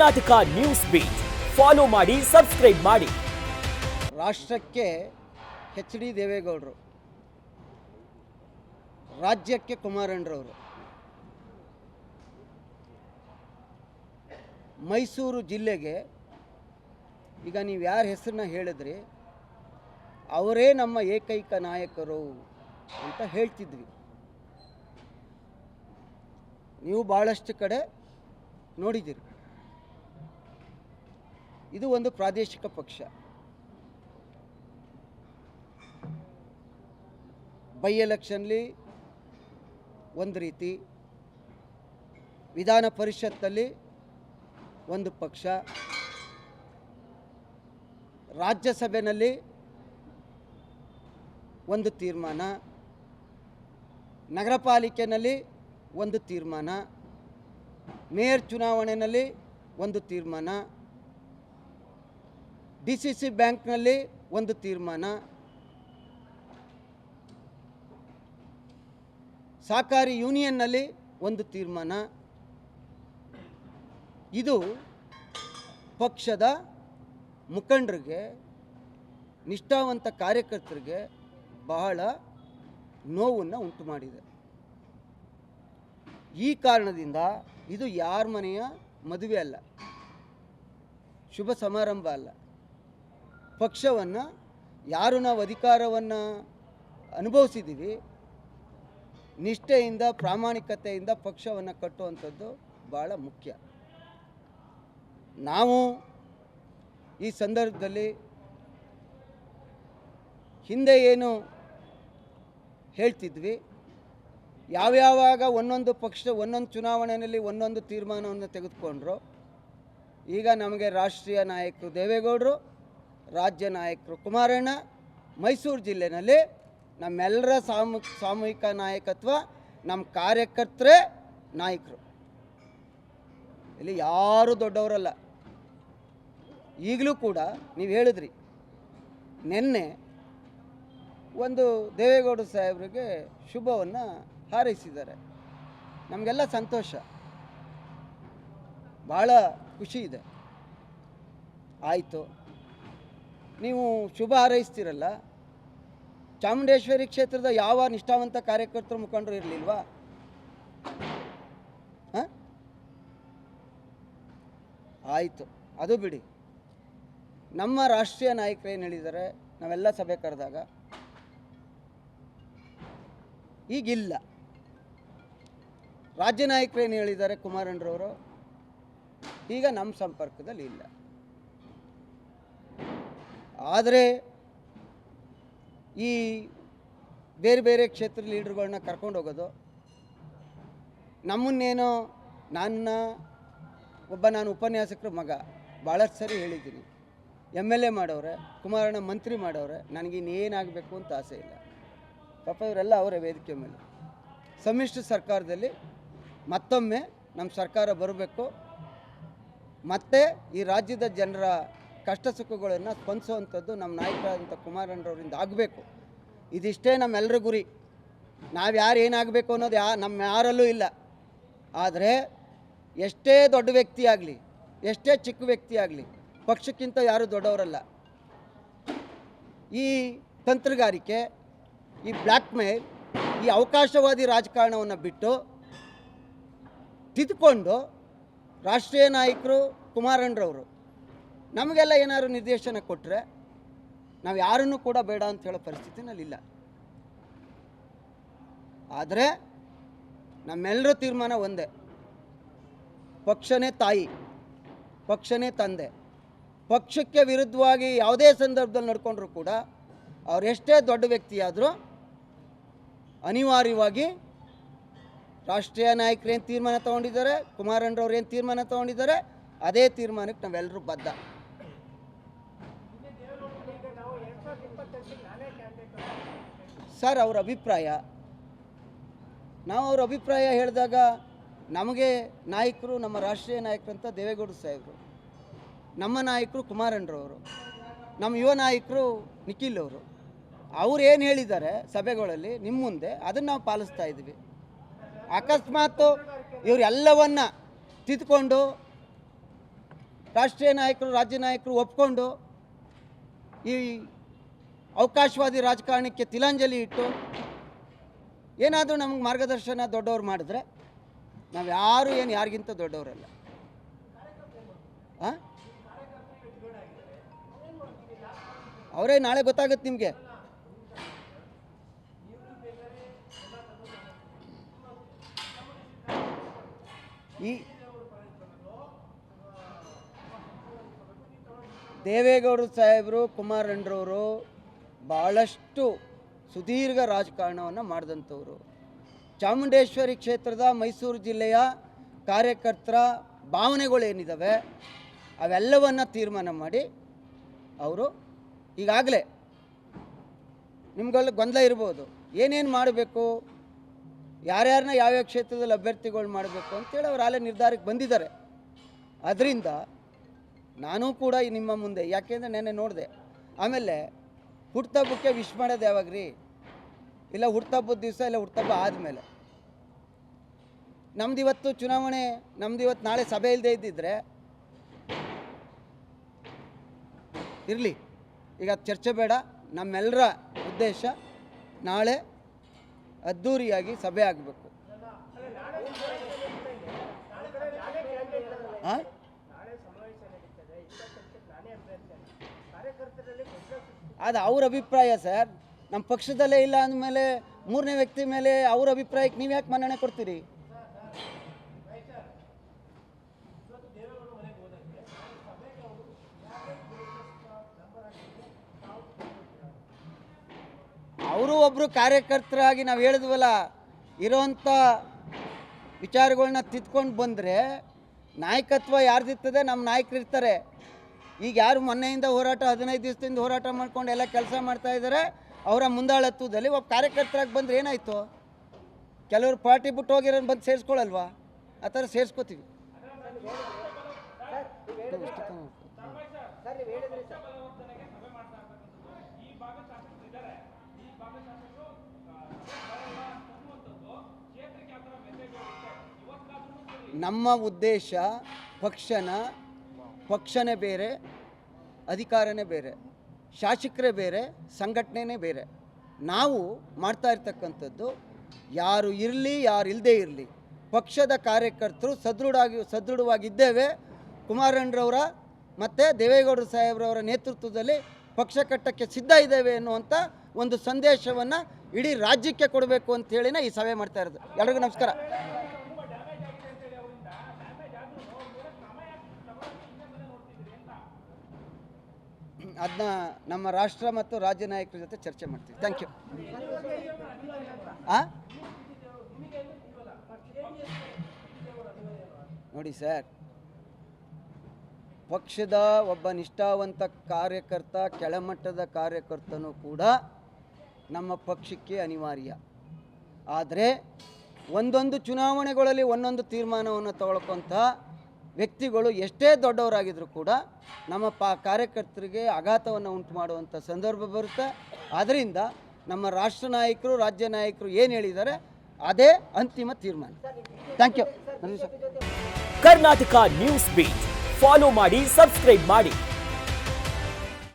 Karnataka news beat follow ಮಾಡಿ, subscribe ಮಾಡಿ. ರಾಷ್ಟ್ರಕ್ಕೆ ಎಚ್.ಡಿ. ದೇವೇಗೌಡರು, ರಾಜ್ಯಕ್ಕೆ ಕುಮಾರಣ್ಣರವರು, ಮೈಸೂರು ಜಿಲ್ಲೆಗೆ ಈಗ ನೀವು ಯಾರ ಹೆಸರನ್ನ ಹೇಳಿದ್ರಿ ಅವರೇ ನಮ್ಮ ಏಕೈಕ ನಾಯಕರು ಅಂತ ಹೇಳ್ತಿದ್ವಿ. ನೀವು ಭಾಳಷ್ಟು ಕಡೆ ನೋಡಿದ್ದೀರಿ. ಇದು ಒಂದು ಪ್ರಾದೇಶಿಕ ಪಕ್ಷ. ಬೈ ಎಲೆಕ್ಷನ್ಲಿ ಒಂದು ರೀತಿ, ವಿಧಾನ ಪರಿಷತ್ತಲ್ಲಿ ಒಂದು ಪಕ್ಷ, ರಾಜ್ಯಸಭೆಯಲ್ಲಿ ಒಂದು ತೀರ್ಮಾನ, ನಗರ ಪಾಲಿಕೆಯಲ್ಲಿ ಒಂದು ತೀರ್ಮಾನ, ಮೇಯರ್ ಚುನಾವಣೆಯಲ್ಲಿ ಒಂದು ತೀರ್ಮಾನ, DCC ಬ್ಯಾಂಕ್ನಲ್ಲಿ ಒಂದು ತೀರ್ಮಾನ, ಸಹಕಾರಿ ಯೂನಿಯನ್ನಲ್ಲಿ ಒಂದು ತೀರ್ಮಾನ. ಇದು ಪಕ್ಷದ ಮುಖಂಡರಿಗೆ, ನಿಷ್ಠಾವಂತ ಕಾರ್ಯಕರ್ತರಿಗೆ ಬಹಳ ನೋವನ್ನು ಉಂಟು ಮಾಡಿದೆ. ಈ ಕಾರಣದಿಂದ ಇದು ಯಾರ ಮನೆಯ ಮದುವೆ ಅಲ್ಲ, ಶುಭ ಸಮಾರಂಭ ಅಲ್ಲ. ಪಕ್ಷವನ್ನು ಯಾರು ನಾವು ಅಧಿಕಾರವನ್ನು ಅನುಭವಿಸಿದ್ದೀವಿ, ನಿಷ್ಠೆಯಿಂದ ಪ್ರಾಮಾಣಿಕತೆಯಿಂದ ಪಕ್ಷವನ್ನು ಕಟ್ಟುವಂಥದ್ದು ಭಾಳ ಮುಖ್ಯ. ನಾವು ಈ ಸಂದರ್ಭದಲ್ಲಿ ಹಿಂದೆ ಏನು ಹೇಳ್ತಿದ್ವಿ, ಯಾವ್ಯಾವಾಗ ಒಂದೊಂದು ಪಕ್ಷ ಒಂದೊಂದು ಚುನಾವಣೆಯಲ್ಲಿ ಒಂದೊಂದು ತೀರ್ಮಾನವನ್ನು ತೆಗೆದುಕೊಂಡ್ರು, ಈಗ ನಮಗೆ ರಾಷ್ಟ್ರೀಯ ನಾಯಕರು ದೇವೇಗೌಡರು, ರಾಜ್ಯ ನಾಯಕರು ಕುಮಾರಣ್ಣ, ಮೈಸೂರು ಜಿಲ್ಲೆಯಲ್ಲಿ ನಮ್ಮೆಲ್ಲರ ಸಾಮೂಹಿಕ ನಾಯಕತ್ವ, ನಮ್ಮ ಕಾರ್ಯಕರ್ತರೇ ನಾಯಕರು. ಇಲ್ಲಿ ಯಾರೂ ದೊಡ್ಡವರಲ್ಲ. ಈಗಲೂ ಕೂಡ ನೀವು ಹೇಳಿದ್ರಿ, ನಿನ್ನೆ ಒಂದು ದೇವೇಗೌಡ ಸಾಹೇಬರಿಗೆ ಶುಭವನ್ನು ಹಾರೈಸಿದ್ದಾರೆ. ನಮಗೆಲ್ಲ ಸಂತೋಷ, ಭಾಳ ಖುಷಿ ಇದೆ. ಆಯಿತು, ನೀವು ಶುಭ ಹಾರೈಸ್ತೀರಲ್ಲ, ಚಾಮುಂಡೇಶ್ವರಿ ಕ್ಷೇತ್ರದ ಯಾವ ನಿಷ್ಠಾವಂತ ಕಾರ್ಯಕರ್ತರು ಮುಖಂಡರು ಇರಲಿಲ್ವಾ? ಆಯಿತು, ಅದು ಬಿಡಿ. ನಮ್ಮ ರಾಷ್ಟ್ರೀಯ ನಾಯಕರು ಏನು ಹೇಳಿದ್ದಾರೆ, ನಾವೆಲ್ಲ ಸಭೆ ಕರೆದಾಗ ಈಗಿಲ್ಲ. ರಾಜ್ಯ ನಾಯಕರು ಏನು ಹೇಳಿದ್ದಾರೆ ಕುಮಾರಣ್ಣರವರು, ಈಗ ನಮ್ಮ ಸಂಪರ್ಕದಲ್ಲಿ ಇಲ್ಲ. ಆದರೆ ಈ ಬೇರೆ ಬೇರೆ ಕ್ಷೇತ್ರ ಲೀಡರ್ಗಳನ್ನ ಕರ್ಕೊಂಡು ಹೋಗೋದು, ನಮ್ಮನ್ನೇನೋ ನಾನು ಉಪನ್ಯಾಸಕರ ಮಗ, ಭಾಳಷ್ಟು ಸರಿ ಹೇಳಿದ್ದೀನಿ, MLA ಮಾಡವ್ರೆ, ಕುಮಾರಣ್ಣ ಮಂತ್ರಿ ಮಾಡವ್ರೆ, ನನಗಿನ್ನೇನಾಗಬೇಕು ಅಂತ ಆಸೆ ಇಲ್ಲ. ಪಾಪ ಇವರೆಲ್ಲ ಅವರೇ ವೇದಿಕೆ ಮೇಲೆ. ಸಮ್ಮಿಶ್ರ ಸರ್ಕಾರದಲ್ಲಿ ಮತ್ತೊಮ್ಮೆ ನಮ್ಮ ಸರ್ಕಾರ ಬರಬೇಕು, ಮತ್ತು ಈ ರಾಜ್ಯದ ಜನರ ಕಷ್ಟ ಸುಖಗಳನ್ನು ಸ್ಪಂದಿಸುವಂಥದ್ದು ನಮ್ಮ ನಾಯಕರಾದಂಥ ಕುಮಾರಣ್ಣರವರಿಂದ ಆಗಬೇಕು. ಇದಿಷ್ಟೇ ನಮ್ಮೆಲ್ಲರ ಗುರಿ. ನಾವು ಯಾರು ಏನಾಗಬೇಕು ಅನ್ನೋದು ನಮ್ಮ ಯಾರಲ್ಲೂ ಇಲ್ಲ. ಆದರೆ ಎಷ್ಟೇ ದೊಡ್ಡ ವ್ಯಕ್ತಿ ಆಗಲಿ, ಎಷ್ಟೇ ಚಿಕ್ಕ ವ್ಯಕ್ತಿ ಆಗಲಿ, ಪಕ್ಷಕ್ಕಿಂತ ಯಾರೂ ದೊಡ್ಡವರಲ್ಲ. ಈ ತಂತ್ರಗಾರಿಕೆ, ಈ ಬ್ಲ್ಯಾಕ್ ಮೇಲ್, ಈ ಅವಕಾಶವಾದಿ ರಾಜಕಾರಣವನ್ನು ಬಿಟ್ಟು ತಿದ್ದುಕೊಂಡು ರಾಷ್ಟ್ರೀಯ ನಾಯಕರು ಕುಮಾರಣ್ಣರವರು ನಮಗೆಲ್ಲ ಏನಾದ್ರು ನಿರ್ದೇಶನ ಕೊಟ್ಟರೆ ನಾವು ಯಾರನ್ನೂ ಕೂಡ ಬೇಡ ಅಂತ ಹೇಳೋ ಪರಿಸ್ಥಿತಿನಲ್ಲಿಲ್ಲ. ಆದರೆ ನಮ್ಮೆಲ್ಲರ ತೀರ್ಮಾನ ಒಂದೇ, ಪಕ್ಷನೇ ತಾಯಿ, ಪಕ್ಷನೇ ತಂದೆ. ಪಕ್ಷಕ್ಕೆ ವಿರುದ್ಧವಾಗಿ ಯಾವುದೇ ಸಂದರ್ಭದಲ್ಲಿ ನಡ್ಕೊಂಡ್ರೂ ಕೂಡ ಅವರೆಷ್ಟೇ ದೊಡ್ಡ ವ್ಯಕ್ತಿಯಾದರೂ ಅನಿವಾರ್ಯವಾಗಿ ರಾಷ್ಟ್ರೀಯ ನಾಯಕರು ಏನು ತೀರ್ಮಾನ ತೊಗೊಂಡಿದ್ದಾರೆ, ಕುಮಾರಣ್ಣರವ್ರು ಏನು ತೀರ್ಮಾನ ತೊಗೊಂಡಿದ್ದಾರೆ, ಅದೇ ತೀರ್ಮಾನಕ್ಕೆ ನಾವೆಲ್ಲರೂ ಬದ್ಧ. ಸರ್, ಅವ್ರ ಅಭಿಪ್ರಾಯ, ನಾವು ಅವ್ರ ಅಭಿಪ್ರಾಯ ಹೇಳಿದಾಗ ನಮಗೆ ನಾಯಕರು, ನಮ್ಮ ರಾಷ್ಟ್ರೀಯ ನಾಯಕರು ಅಂತ ದೇವೇಗೌಡ ಸಾಹೇಬರು, ನಮ್ಮ ನಾಯಕರು ಕುಮಾರಣ್ಣರವರು, ನಮ್ಮ ಯುವ ನಾಯಕರು ನಿಖಿಲ್ ಅವರು, ಅವ್ರು ಏನು ಹೇಳಿದ್ದಾರೆ ಸಭೆಗಳಲ್ಲಿ ನಿಮ್ಮ ಮುಂದೆ, ಅದನ್ನು ನಾವು ಪಾಲಿಸ್ತಾ ಇದ್ದೀವಿ. ಅಕಸ್ಮಾತ್ ಇವರೆಲ್ಲವನ್ನ ತಿದ್ದುಕೊಂಡು ರಾಷ್ಟ್ರೀಯ ನಾಯಕರು ರಾಜ್ಯ ನಾಯಕರು ಒಪ್ಕೊಂಡು ಈ ಅವಕಾಶವಾದಿ ರಾಜಕಾರಣಕ್ಕೆ ತಿಲಾಂಜಲಿ ಇಟ್ಟು ಏನಾದರೂ ನಮಗೆ ಮಾರ್ಗದರ್ಶನ ದೊಡ್ಡವ್ರು ಮಾಡಿದ್ರೆ ನಾವು ಯಾರು ಏನು ಯಾರಿಗಿಂತ ದೊಡ್ಡವರಲ್ಲ. ಹಾಂ, ಅವರೇ ನಾಳೆ ಗೊತ್ತಾಗುತ್ತೆ ನಿಮಗೆ. ಈ ದೇವೇಗೌಡರು ಸಾಹೇಬರು, ಕುಮಾರಣ್ಣರವರು ಭಾಳಷ್ಟು ಸುದೀರ್ಘ ರಾಜಕಾರಣವನ್ನು ಮಾಡಿದಂಥವ್ರು. ಚಾಮುಂಡೇಶ್ವರಿ ಕ್ಷೇತ್ರದ ಮೈಸೂರು ಜಿಲ್ಲೆಯ ಕಾರ್ಯಕರ್ತರ ಭಾವನೆಗಳೇನಿದ್ದಾವೆ ಅವೆಲ್ಲವನ್ನು ತೀರ್ಮಾನ ಮಾಡಿ ಅವರು ಈಗಾಗಲೇ ನಿಮ್ಗೆಲ್ಲ ಗೊಂದಲ ಇರ್ಬೋದು, ಏನೇನು ಮಾಡಬೇಕು, ಯಾರ್ಯಾರನ್ನ ಯಾವ್ಯಾವ ಕ್ಷೇತ್ರದಲ್ಲಿ ಅಭ್ಯರ್ಥಿಗಳು ಮಾಡಬೇಕು ಅಂತೇಳಿ ಅವ್ರು ಅಲ್ಲೇ ನಿರ್ಧಾರಕ್ಕೆ ಬಂದಿದ್ದಾರೆ. ಅದರಿಂದ ನಾನೂ ಕೂಡ ನಿಮ್ಮ ಮುಂದೆ, ಯಾಕೆಂದರೆ ನೆನ್ನೆ ನೋಡಿದೆ. ಆಮೇಲೆ ಹುಟ್ಟುಹಬ್ಬಕ್ಕೆ ವಿಶ್ ಮಾಡೋದು ಯಾವಾಗ್ರಿ? ಇಲ್ಲ ಹುಟ್ಟುಹಬ್ಬದ ದಿವಸ, ಇಲ್ಲ ಹುಟ್ಟುಹಬ್ಬ ಆದಮೇಲೆ. ನಮ್ದಿವತ್ತು ಚುನಾವಣೆ, ನಮ್ದಿವತ್ತು ನಾಳೆ ಸಭೆ ಇಲ್ಲದೆ ಇದ್ದಿದ್ರೆ ಇರಲಿ, ಈಗ ಚರ್ಚೆ ಬೇಡ. ನಮ್ಮೆಲ್ಲರ ಉದ್ದೇಶ ನಾಳೆ ಅದ್ಧೂರಿಯಾಗಿ ಸಭೆ ಆಗಬೇಕು. ಅದು ಅವ್ರ ಅಭಿಪ್ರಾಯ ಸರ್. ನಮ್ಮ ಪಕ್ಷದಲ್ಲೇ ಇಲ್ಲ ಅಂದಮೇಲೆ ಮೂರನೇ ವ್ಯಕ್ತಿ ಮೇಲೆ ಅವ್ರ ಅಭಿಪ್ರಾಯಕ್ಕೆ ನೀವು ಯಾಕೆ ಮನ್ನಣೆ ಕೊಡ್ತೀರಿ? ಅವರು ಒಬ್ಬರು ಕಾರ್ಯಕರ್ತರಾಗಿ ನಾವು ಹೇಳಿದ್ವಲ್ಲ, ಇರೋವಂಥ ವಿಚಾರಗಳನ್ನ ತಿದ್ಕೊಂಡು ಬಂದರೆ ನಾಯಕತ್ವ ಯಾರ್ದಿರ್ತದೆ, ನಮ್ಮ ನಾಯಕರು ಇರ್ತಾರೆ. ಈಗ ಯಾರು ಮೊನ್ನೆಯಿಂದ ಹೋರಾಟ, 15 ದಿವಸದಿಂದ ಹೋರಾಟ ಮಾಡ್ಕೊಂಡು ಎಲ್ಲ ಕೆಲಸ ಮಾಡ್ತಾ ಇದ್ದಾರೆ, ಅವರ ಮುಂದಾಳತ್ವದಲ್ಲಿ ಒಬ್ಬ ಕಾರ್ಯಕರ್ತರಾಗಿ ಬಂದರೆ ಏನಾಯಿತು? ಕೆಲವರು ಪಾರ್ಟಿ ಬಿಟ್ಟು ಹೋಗಿರೋರು ಬಂದು ಸೇರಿಸ್ಕೊಳ್ಳಲ್ವಾ? ಆ ಥರ ಸೇರಿಸ್ಕೋತೀವಿ. ನಮ್ಮ ಉದ್ದೇಶ ಪಕ್ಷನೇ ಬೇರೆ, ಅಧಿಕಾರನೇ ಬೇರೆ, ಶಾಸಕರೇ ಬೇರೆ, ಸಂಘಟನೆನೇ ಬೇರೆ. ನಾವು ಮಾಡ್ತಾ ಇರ್ತಕ್ಕಂಥದ್ದು ಯಾರು ಇರಲಿ ಯಾರು ಇಲ್ಲದೇ ಇರಲಿ, ಪಕ್ಷದ ಕಾರ್ಯಕರ್ತರು ಸದೃಢವಾಗಿದ್ದೇವೆ. ಕುಮಾರಣ್ಣರವರ ಮತ್ತು ದೇವೇಗೌಡರು ಸಾಹೇಬ್ರವರ ನೇತೃತ್ವದಲ್ಲಿ ಪಕ್ಷ ಕಟ್ಟಕ್ಕೆ ಸಿದ್ಧ ಇದ್ದೇವೆ ಎನ್ನುವಂಥ ಒಂದು ಸಂದೇಶವನ್ನು ಇಡೀ ರಾಜ್ಯಕ್ಕೆ ಕೊಡಬೇಕು ಅಂತೇಳಿನೇ ಈ ಸಭೆ ಮಾಡ್ತಾ ಇರೋದು. ಎಲ್ರಿಗೂ ನಮಸ್ಕಾರ. ಅದನ್ನ ನಮ್ಮ ರಾಷ್ಟ್ರ ಮತ್ತು ರಾಜ್ಯ ನಾಯಕರ ಜೊತೆ ಚರ್ಚೆ ಮಾಡ್ತೀವಿ. Thank you. ನೋಡಿ ಸರ್, ಪಕ್ಷದ ಒಬ್ಬ ನಿಷ್ಠಾವಂತ ಕಾರ್ಯಕರ್ತ, ಕೆಳಮಟ್ಟದ ಕಾರ್ಯಕರ್ತನೂ ಕೂಡ ನಮ್ಮ ಪಕ್ಷಕ್ಕೆ ಅನಿವಾರ್ಯ. ಆದರೆ ಒಂದೊಂದು ಚುನಾವಣೆಗಳಲ್ಲಿ ಒಂದೊಂದು ತೀರ್ಮಾನವನ್ನು ತಗೊಳ್ಕೊಂಥ ವ್ಯಕ್ತಿಗಳು ಎಷ್ಟೇ ದೊಡ್ಡವರಾಗಿದ್ದರೂ ಕೂಡ ನಮ್ಮ ಕಾರ್ಯಕರ್ತರಿಗೆ ಆಘಾತವನ್ನು ಉಂಟು ಮಾಡುವಂಥ ಸಂದರ್ಭ ಬರುತ್ತೆ. ಆದ್ದರಿಂದ ನಮ್ಮ ರಾಷ್ಟ್ರ ನಾಯಕರು, ರಾಜ್ಯ ನಾಯಕರು ಏನು ಹೇಳಿದ್ದಾರೆ ಅದೇ ಅಂತಿಮ ತೀರ್ಮಾನ. Thank you. Karnataka news beat follow ಮಾಡಿ, ಸಬ್ಸ್ಕ್ರೈಬ್ ಮಾಡಿ.